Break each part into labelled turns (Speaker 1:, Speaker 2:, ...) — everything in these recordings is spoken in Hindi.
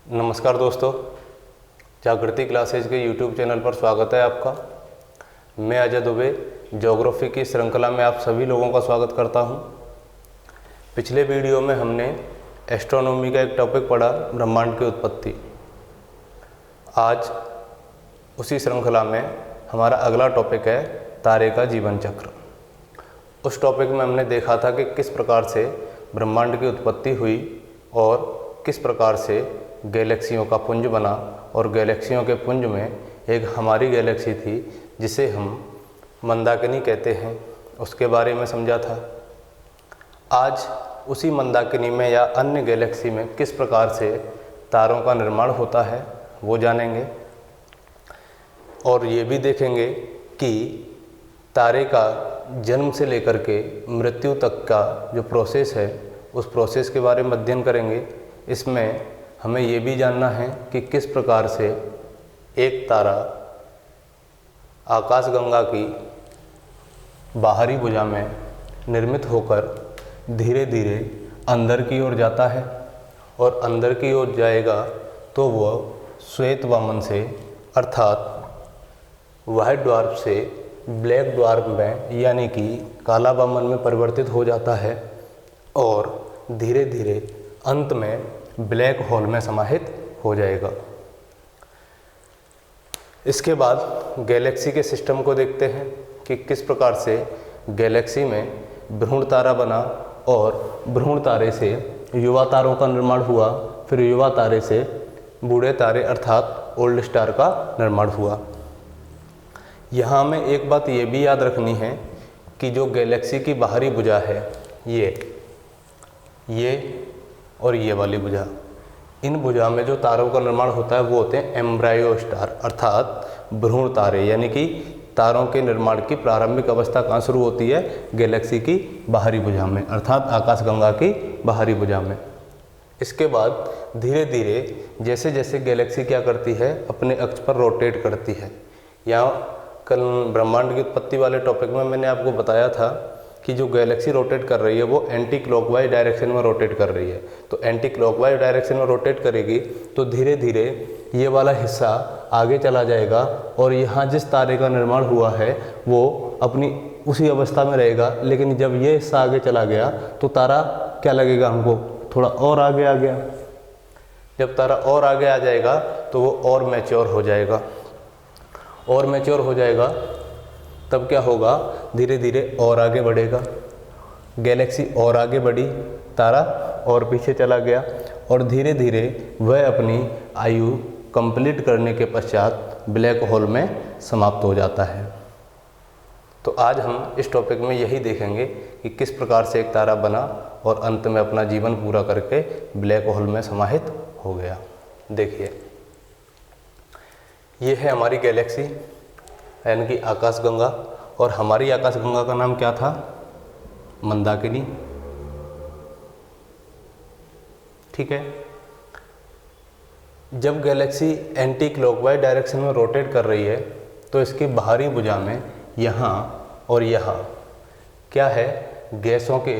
Speaker 1: नमस्कार दोस्तों, जागृति क्लासेज के यूट्यूब चैनल पर स्वागत है आपका। मैं अजय दुबे ज्योग्राफी की श्रृंखला में आप सभी लोगों का स्वागत करता हूं। पिछले वीडियो में हमने एस्ट्रोनॉमी का एक टॉपिक पढ़ा, ब्रह्मांड की उत्पत्ति। आज उसी श्रृंखला में हमारा अगला टॉपिक है तारे का जीवन चक्र। उस टॉपिक में हमने देखा था कि किस प्रकार से ब्रह्मांड की उत्पत्ति हुई और किस प्रकार से गैलेक्सियों का पुंज बना, और गैलेक्सियों के पुंज में एक हमारी गैलेक्सी थी जिसे हम मंदाकिनी कहते हैं, उसके बारे में समझा था। आज उसी मंदाकिनी में या अन्य गैलेक्सी में किस प्रकार से तारों का निर्माण होता है वो जानेंगे, और ये भी देखेंगे कि तारे का जन्म से लेकर के मृत्यु तक का जो प्रोसेस है उस प्रोसेस के बारे में अध्ययन करेंगे। इसमें हमें ये भी जानना है कि किस प्रकार से एक तारा आकाशगंगा की बाहरी भुजा में निर्मित होकर धीरे धीरे अंदर की ओर जाता है, और अंदर की ओर जाएगा तो वह श्वेत वामन से अर्थात व्हाइट ड्वार्फ से ब्लैक ड्वार्फ में यानी कि काला वामन में परिवर्तित हो जाता है, और धीरे धीरे अंत में ब्लैक होल में समाहित हो जाएगा। इसके बाद गैलेक्सी के सिस्टम को देखते हैं कि किस प्रकार से गैलेक्सी में भ्रूण तारा बना, और भ्रूण तारे से युवा तारों का निर्माण हुआ, फिर युवा तारे से बूढ़े तारे अर्थात ओल्ड स्टार का निर्माण हुआ। यहाँ हमें एक बात ये भी याद रखनी है कि जो गैलेक्सी की बाहरी भुजा है, ये और ये वाली भुजा, इन भुजा में जो तारों का निर्माण होता है वो होते हैं एम्ब्रायो स्टार अर्थात भ्रूण तारे, यानी कि तारों के निर्माण की प्रारंभिक अवस्था कहाँ शुरू होती है? गैलेक्सी की बाहरी भुजा में अर्थात आकाशगंगा की बाहरी भुजा में। इसके बाद धीरे धीरे जैसे जैसे गैलेक्सी क्या करती है, अपने अक्ष पर रोटेट करती है। यहाँ कल ब्रह्मांड की उत्पत्ति वाले टॉपिक में मैंने आपको बताया था कि जो गैलेक्सी रोटेट कर रही है वो एंटी क्लॉकवाइज डायरेक्शन में रोटेट कर रही है। तो एंटी क्लॉकवाइज डायरेक्शन में रोटेट करेगी तो धीरे धीरे ये वाला हिस्सा आगे चला जाएगा, और यहाँ जिस तारे का निर्माण हुआ है वो अपनी उसी अवस्था में रहेगा। लेकिन जब ये हिस्सा आगे चला गया तो तारा क्या लगेगा हमको, थोड़ा और आगे आ गया। जब तारा और आगे आ जाएगा तो वो और मैच्योर हो जाएगा, और मैच्योर हो जाएगा तब क्या होगा, धीरे धीरे और आगे बढ़ेगा। गैलेक्सी और आगे बढ़ी, तारा और पीछे चला गया, और धीरे धीरे वह अपनी आयु कंप्लीट करने के पश्चात ब्लैक होल में समाप्त हो जाता है। तो आज हम इस टॉपिक में यही देखेंगे कि किस प्रकार से एक तारा बना और अंत में अपना जीवन पूरा करके ब्लैक होल में समाहित हो गया। देखिए, ये है हमारी गैलेक्सी यानी कि आकाशगंगा, और हमारी आकाशगंगा का नाम क्या था? मंदाकिनी। ठीक है। जब गैलेक्सी एंटी क्लॉकवाइज डायरेक्शन में रोटेट कर रही है तो इसकी बाहरी भुजा में यहाँ और यहाँ क्या है, गैसों के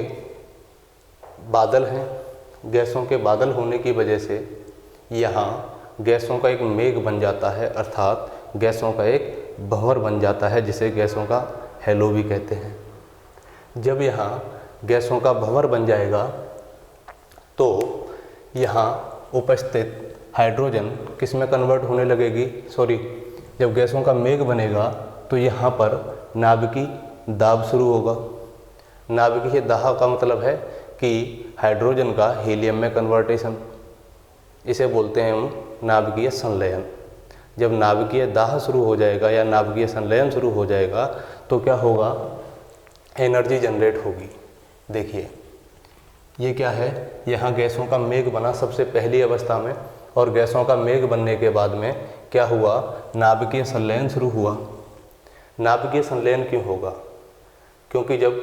Speaker 1: बादल हैं। गैसों के बादल होने की वजह से यहाँ गैसों का एक मेघ बन जाता है, अर्थात गैसों का एक भंवर बन जाता है, जिसे गैसों का हेलो भी कहते हैं। जब यहाँ गैसों का भंवर बन जाएगा तो यहाँ उपस्थित हाइड्रोजन किस में कन्वर्ट होने लगेगी, जब गैसों का मेघ बनेगा तो यहाँ पर नाभिकी दाब शुरू होगा। नाभिकीय दाह का मतलब है कि हाइड्रोजन का हीलियम में कन्वर्टेशन, इसे बोलते हैं हम नाभिकीय संलयन। जब नाभिकीय दाह शुरू हो जाएगा या नाभिकीय संलयन शुरू हो जाएगा तो क्या होगा, एनर्जी जनरेट होगी। देखिए, ये क्या है, यहाँ गैसों का मेघ बना सबसे पहली अवस्था में, और गैसों का मेघ बनने के बाद में क्या हुआ, नाभिकीय संलयन शुरू हुआ। नाभिकीय संलयन क्यों होगा? क्योंकि जब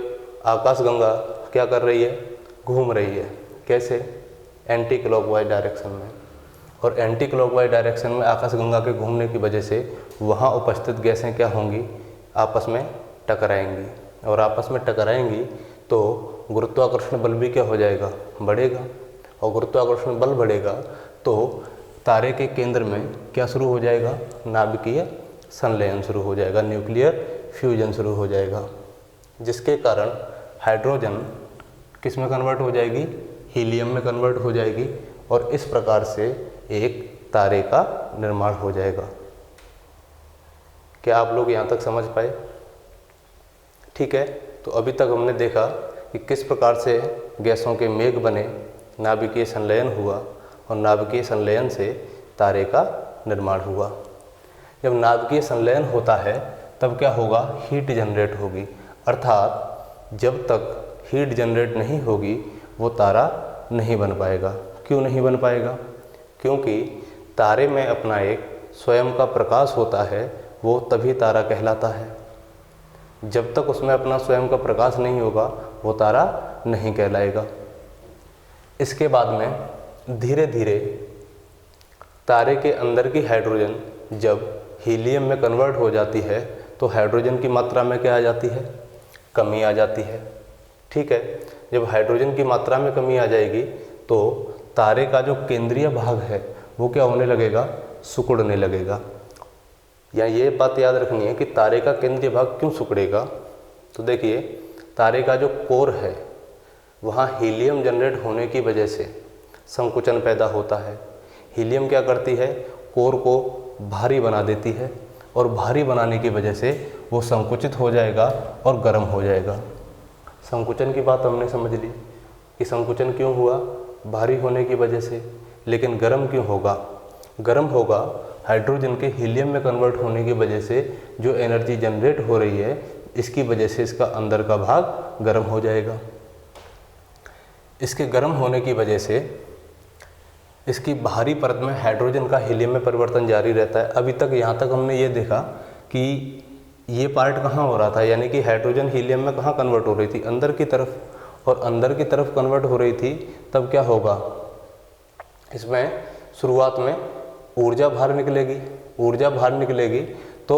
Speaker 1: आकाशगंगा क्या कर रही है, घूम रही है। कैसे? एंटी क्लॉकवाइज डायरेक्शन में, और एंटी क्लॉकवाइज डायरेक्शन में आकाशगंगा के घूमने की वजह से वहाँ उपस्थित गैसें क्या होंगी, आपस में टकराएंगी, और आपस में टकराएंगी तो गुरुत्वाकर्षण बल भी क्या हो जाएगा, बढ़ेगा, और गुरुत्वाकर्षण बल बढ़ेगा तो तारे के केंद्र में क्या शुरू हो जाएगा, नाभिकीय संलयन शुरू हो जाएगा, न्यूक्लियर फ्यूजन शुरू हो जाएगा, जिसके कारण हाइड्रोजन किस में कन्वर्ट हो जाएगी, हीलियम में कन्वर्ट हो जाएगी और इस प्रकार से एक तारे का निर्माण हो जाएगा। क्या आप लोग यहाँ तक समझ पाए? ठीक है, तो अभी तक हमने देखा कि किस प्रकार से गैसों के मेघ बने, नाभिकीय संलयन हुआ और नाभिकीय संलयन से तारे का निर्माण हुआ। जब नाभिकीय संलयन होता है तब क्या होगा, हीट जनरेट होगी, अर्थात जब तक हीट जनरेट नहीं होगी वो तारा नहीं बन पाएगा। क्यों नहीं बन पाएगा? क्योंकि तारे में अपना एक स्वयं का प्रकाश होता है, वो तभी तारा कहलाता है। जब तक उसमें अपना स्वयं का प्रकाश नहीं होगा वो तारा नहीं कहलाएगा। इसके बाद में धीरे धीरे तारे के अंदर की हाइड्रोजन जब हीलियम में कन्वर्ट हो जाती है तो हाइड्रोजन की मात्रा में क्या आ जाती है, कमी आ जाती है। ठीक है, जब हाइड्रोजन की मात्रा में कमी आ जाएगी तो तारे का जो केंद्रीय भाग है वो क्या होने लगेगा, सिकुड़ने लगेगा। या ये बात याद रखनी है कि तारे का केंद्रीय भाग क्यों सिकुड़ेगा। तो देखिए, तारे का जो कोर है वहाँ हीलियम जनरेट होने की वजह से संकुचन पैदा होता है। हीलियम क्या करती है, कोर को भारी बना देती है और भारी बनाने की वजह से वो संकुचित हो जाएगा और गर्म हो जाएगा। संकुचन की बात हमने समझ ली कि संकुचन क्यों हुआ, भारी होने की वजह से। लेकिन गर्म क्यों होगा? गर्म होगा हाइड्रोजन के हीलियम में कन्वर्ट होने की वजह से जो एनर्जी जनरेट हो रही है इसकी वजह से इसका अंदर का भाग गर्म हो जाएगा। इसके गर्म होने की वजह से इसकी बाहरी परत में हाइड्रोजन का हीलियम में परिवर्तन जारी रहता है। अभी तक यहाँ तक हमने ये देखा कि ये पार्ट कहाँ हो रहा था, यानी कि हाइड्रोजन हीलियम में कहाँ कन्वर्ट हो रही थी, अंदर की तरफ। और अंदर की तरफ कन्वर्ट हो रही थी तब क्या होगा, इसमें शुरुआत में ऊर्जा बाहर निकलेगी। ऊर्जा बाहर निकलेगी तो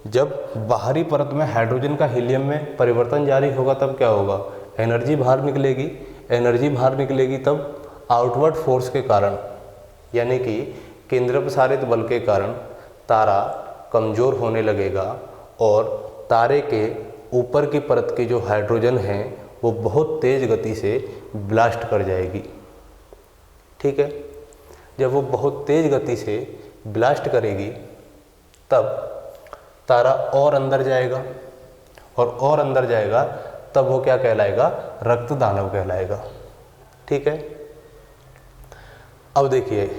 Speaker 1: जब बाहरी परत में हाइड्रोजन का हीलियम में परिवर्तन जारी होगा तब क्या होगा, एनर्जी बाहर निकलेगी। एनर्जी बाहर निकलेगी तब आउटवर्ड फोर्स के कारण, यानी कि केंद्र प्रसारित बल के कारण तारा कमज़ोर होने लगेगा और तारे के ऊपर की परत की जो हाइड्रोजन है वो बहुत तेज़ गति से ब्लास्ट कर जाएगी। ठीक है, जब वो बहुत तेज़ गति से ब्लास्ट करेगी तब तारा और अंदर जाएगा और अंदर जाएगा तब वो क्या कहलाएगा, रक्त दानव कहलाएगा। ठीक है, अब देखिए,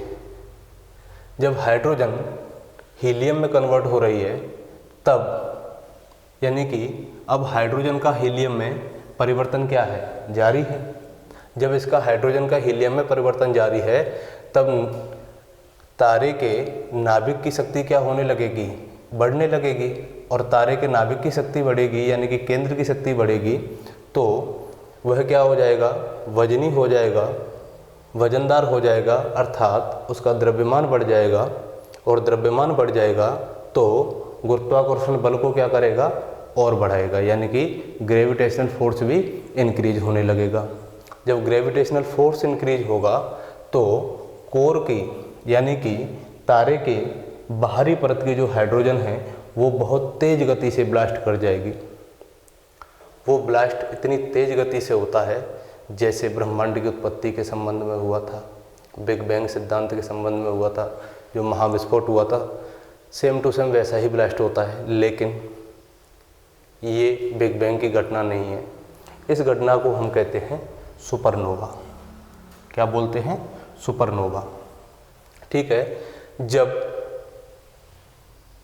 Speaker 1: जब हाइड्रोजन हीलियम में कन्वर्ट हो रही है तब, यानी कि अब हाइड्रोजन का हीलियम में परिवर्तन क्या है, जारी है। जब इसका हाइड्रोजन का हीलियम में परिवर्तन जारी है तब तारे के नाभिक की शक्ति क्या होने लगेगी, बढ़ने लगेगी। और तारे के नाभिक की शक्ति बढ़ेगी यानी कि केंद्र की शक्ति बढ़ेगी तो वह क्या हो जाएगा, वजनी हो जाएगा, वजनदार हो जाएगा, अर्थात उसका द्रव्यमान बढ़ जाएगा। और द्रव्यमान बढ़ जाएगा तो गुरुत्वाकर्षण बल को क्या करेगा, और बढ़ाएगा, यानी कि ग्रेविटेशनल फोर्स भी इंक्रीज होने लगेगा। जब ग्रेविटेशनल फोर्स इंक्रीज होगा तो कोर की, यानी कि तारे के बाहरी परत की जो हाइड्रोजन है वो बहुत तेज़ गति से ब्लास्ट कर जाएगी। वो ब्लास्ट इतनी तेज़ गति से होता है जैसे ब्रह्मांड की उत्पत्ति के संबंध में हुआ था, बिग बैंग सिद्धांत के संबंध में हुआ था, जो महाविस्फोट हुआ था, सेम टू सेम वैसा ही ब्लास्ट होता है। लेकिन ये बिग बैंग की घटना नहीं है। इस घटना को हम कहते हैं सुपरनोवा। क्या बोलते हैं, सुपरनोवा। ठीक है, जब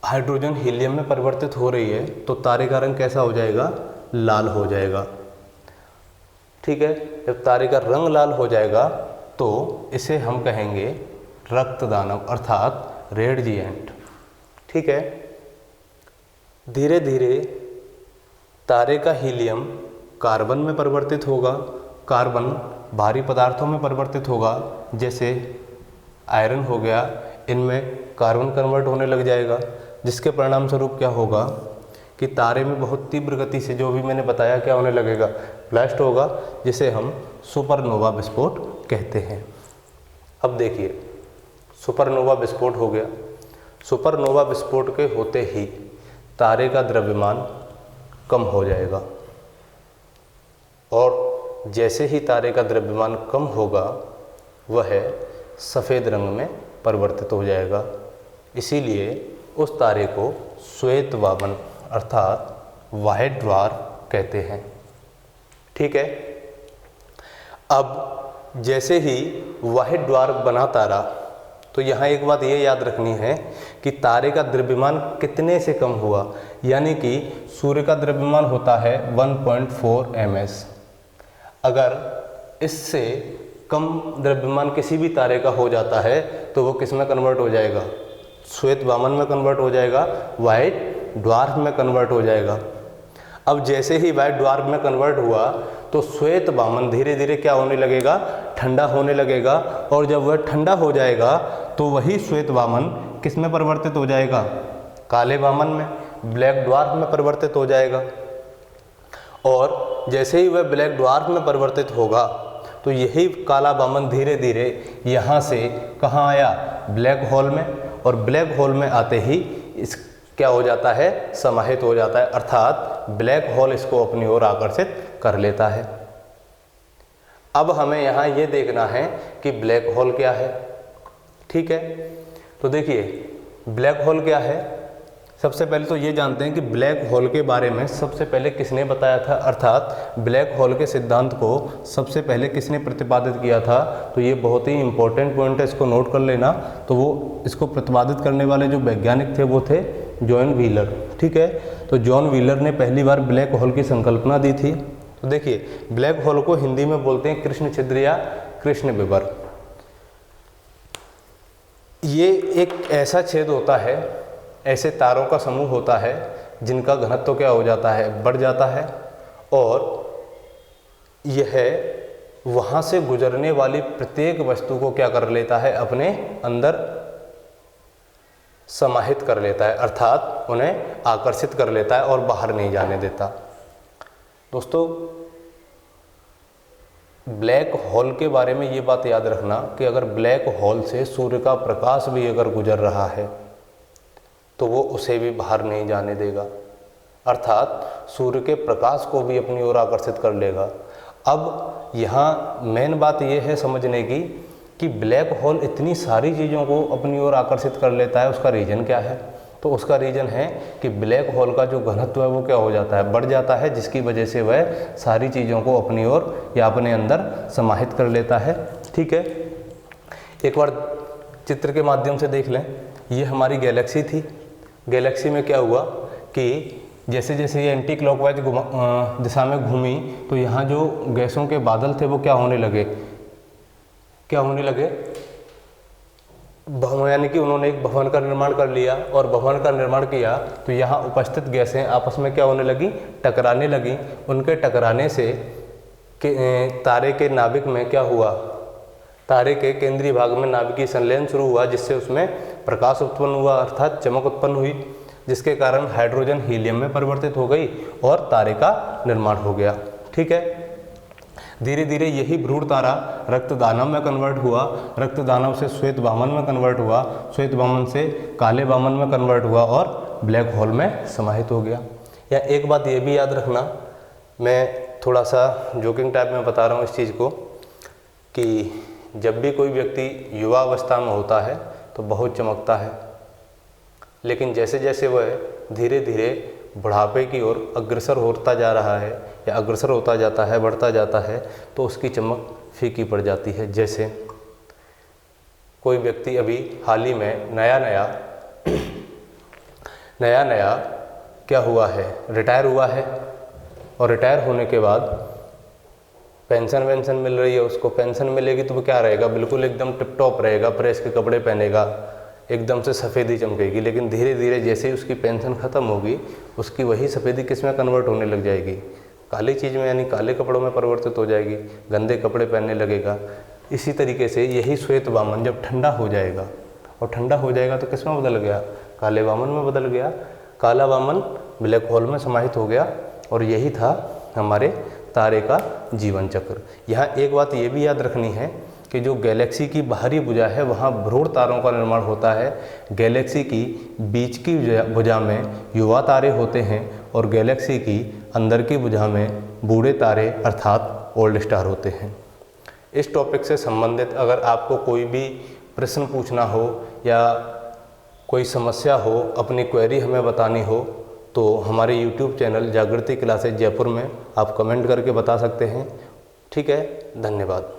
Speaker 1: हाइड्रोजन हीलियम में परिवर्तित हो रही है तो तारे का रंग कैसा हो जाएगा, लाल हो जाएगा। ठीक है, जब तारे का रंग लाल हो जाएगा तो इसे हम कहेंगे रक्त दानव, अर्थात रेड जिएंट। ठीक है, धीरे धीरे तारे का हीलियम कार्बन में परिवर्तित होगा, कार्बन भारी पदार्थों में परिवर्तित होगा, जैसे आयरन हो गया, इनमें कार्बन कन्वर्ट होने लग जाएगा, जिसके परिणाम स्वरूप क्या होगा कि तारे में बहुत तीव्र गति से, जो भी मैंने बताया, क्या होने लगेगा, ब्लास्ट होगा, जिसे हम सुपरनोवा विस्फोट कहते हैं। अब देखिए, सुपरनोवा विस्फोट हो गया। सुपरनोवा विस्फोट के होते ही तारे का द्रव्यमान कम हो जाएगा, और जैसे ही तारे का द्रव्यमान कम होगा वह सफ़ेद रंग में परिवर्तित हो जाएगा। इसीलिए उस तारे को श्वेत वामन अर्थात व्हाइट ड्वार्फ कहते हैं। ठीक है। अब जैसे ही व्हाइट ड्वार्फ बना तारा, तो यहाँ एक बात ये याद रखनी है कि तारे का द्रव्यमान कितने से कम हुआ, यानी कि सूर्य का द्रव्यमान होता है 1.4 ms। अगर इससे कम द्रव्यमान किसी भी तारे का हो जाता है तो वो किस में कन्वर्ट हो जाएगा, श्वेत वामन में कन्वर्ट हो जाएगा, वाइट ड्वार्फ में कन्वर्ट हो जाएगा। अब जैसे ही वाइट ड्वार्फ में कन्वर्ट हुआ तो श्वेत वामन धीरे धीरे क्या होने लगेगा, ठंडा होने लगेगा, और जब वह ठंडा हो जाएगा तो वही श्वेत वामन किस में परिवर्तित हो जाएगा, काले वामन में, ब्लैक ड्वार्फ में परिवर्तित हो जाएगा। और जैसे ही वह ब्लैक ड्वार्फ में परिवर्तित होगा तो यही काला वामन धीरे धीरे यहाँ से कहाँ आया, ब्लैक होल में, और ब्लैक होल में आते ही इस क्या हो जाता है, समाहित हो जाता है, अर्थात ब्लैक होल इसको अपनी ओर आकर्षित कर लेता है। अब हमें यहाँ ये देखना है कि ब्लैक होल क्या है। ठीक है, तो देखिए ब्लैक होल क्या है। सबसे पहले तो ये जानते हैं कि ब्लैक होल के बारे में सबसे पहले किसने बताया था, अर्थात ब्लैक होल के सिद्धांत को सबसे पहले किसने प्रतिपादित किया था। तो ये बहुत ही इंपॉर्टेंट पॉइंट है, इसको नोट कर लेना। तो वो इसको प्रतिपादित करने वाले जो वैज्ञानिक थे वो थे जॉन व्हीलर। ठीक है, तो जॉन व्हीलर ने पहली बार ब्लैक होल की संकल्पना दी थी। तो देखिए ब्लैक होल को हिंदी में बोलते हैं कृष्ण छिद्र या कृष्ण विवर। ये एक ऐसा छेद होता है, ऐसे तारों का समूह होता है जिनका घनत्व क्या हो जाता है, बढ़ जाता है, और यह वहाँ से गुजरने वाली प्रत्येक वस्तु को क्या कर लेता है, अपने अंदर समाहित कर लेता है, अर्थात उन्हें आकर्षित कर लेता है और बाहर नहीं जाने देता। दोस्तों ब्लैक होल के बारे में ये बात याद रखना कि अगर ब्लैक होल से सूर्य का प्रकाश भी अगर गुजर रहा है तो वो उसे भी बाहर नहीं जाने देगा, अर्थात सूर्य के प्रकाश को भी अपनी ओर आकर्षित कर लेगा। अब यहाँ मेन बात ये है समझने की कि ब्लैक होल इतनी सारी चीज़ों को अपनी ओर आकर्षित कर लेता है, उसका रीज़न क्या है। तो उसका रीज़न है कि ब्लैक होल का जो घनत्व है वो क्या हो जाता है, बढ़ जाता है, जिसकी वजह से वह सारी चीज़ों को अपनी ओर या अपने अंदर समाहित कर लेता है। ठीक है, एक बार चित्र के माध्यम से देख लें। ये हमारी गैलेक्सी थी। गैलेक्सी में क्या हुआ कि जैसे जैसे ये एंटी क्लॉकवाइज दिशा में घूमी तो यहाँ जो गैसों के बादल थे वो क्या होने लगे, यानी कि उन्होंने एक भवन का निर्माण कर लिया, और भवन का निर्माण किया तो यहाँ उपस्थित गैसें आपस में क्या होने लगी, टकराने लगी। उनके टकराने से तारे के नाभिक में क्या हुआ, तारे के केंद्रीय भाग में नाभिकीय संलयन शुरू हुआ, जिससे उसमें प्रकाश उत्पन्न हुआ, अर्थात चमक उत्पन्न हुई, जिसके कारण हाइड्रोजन हीलियम में परिवर्तित हो गई और तारे का निर्माण हो गया। ठीक है, धीरे धीरे यही भ्रूण तारा रक्त दानव में कन्वर्ट हुआ, रक्त दानव से श्वेत वामन में कन्वर्ट हुआ, श्वेत वामन से काले वामन में कन्वर्ट हुआ और ब्लैक होल में समाहित हो गया। या एक बात ये भी याद रखना, मैं थोड़ा सा जोकिंग टाइप में बता रहा हूँ इस चीज़ को, कि जब भी कोई व्यक्ति युवा अवस्था में होता है तो बहुत चमकता है, लेकिन जैसे जैसे वह धीरे धीरे बुढ़ापे की ओर अग्रसर होता जा रहा है या अग्रसर होता जाता है, बढ़ता जाता है, तो उसकी चमक फीकी पड़ जाती है। जैसे कोई व्यक्ति अभी हाल ही में नया नया क्या हुआ है, रिटायर हुआ है, और रिटायर होने के बाद पेंशन मिल रही है उसको। पेंशन मिलेगी तो वो क्या रहेगा, बिल्कुल एकदम टिप टॉप रहेगा, प्रेस के कपड़े पहनेगा, एकदम से सफ़ेदी चमकेगी। लेकिन धीरे धीरे जैसे ही उसकी पेंशन ख़त्म होगी उसकी वही सफ़ेदी किस में कन्वर्ट होने लग जाएगी, काली चीज़ में, यानी काले कपड़ों में परिवर्तित हो जाएगी, गंदे कपड़े पहनने लगेगा। इसी तरीके से यही श्वेत वामन जब ठंडा हो जाएगा, और ठंडा हो जाएगा तो किस में बदल गया, काले वामन में बदल गया। काला वामन ब्लैक होल में समाहित हो गया, और यही था हमारे तारे का जीवन चक्र। यहाँ एक बात ये भी याद रखनी है कि जो गैलेक्सी की बाहरी भुजा है वहाँ भ्रूण तारों का निर्माण होता है। गैलेक्सी की बीच की भुजा में युवा तारे होते हैं और गैलेक्सी की अंदर की भुजा में बूढ़े तारे अर्थात ओल्ड स्टार होते हैं। इस टॉपिक से संबंधित अगर आपको कोई भी प्रश्न पूछना हो या कोई समस्या हो, अपनी क्वेरी हमें बतानी हो, तो हमारे YouTube चैनल जागृति क्लासेज जयपुर में आप कमेंट करके बता सकते हैं। ठीक है, धन्यवाद।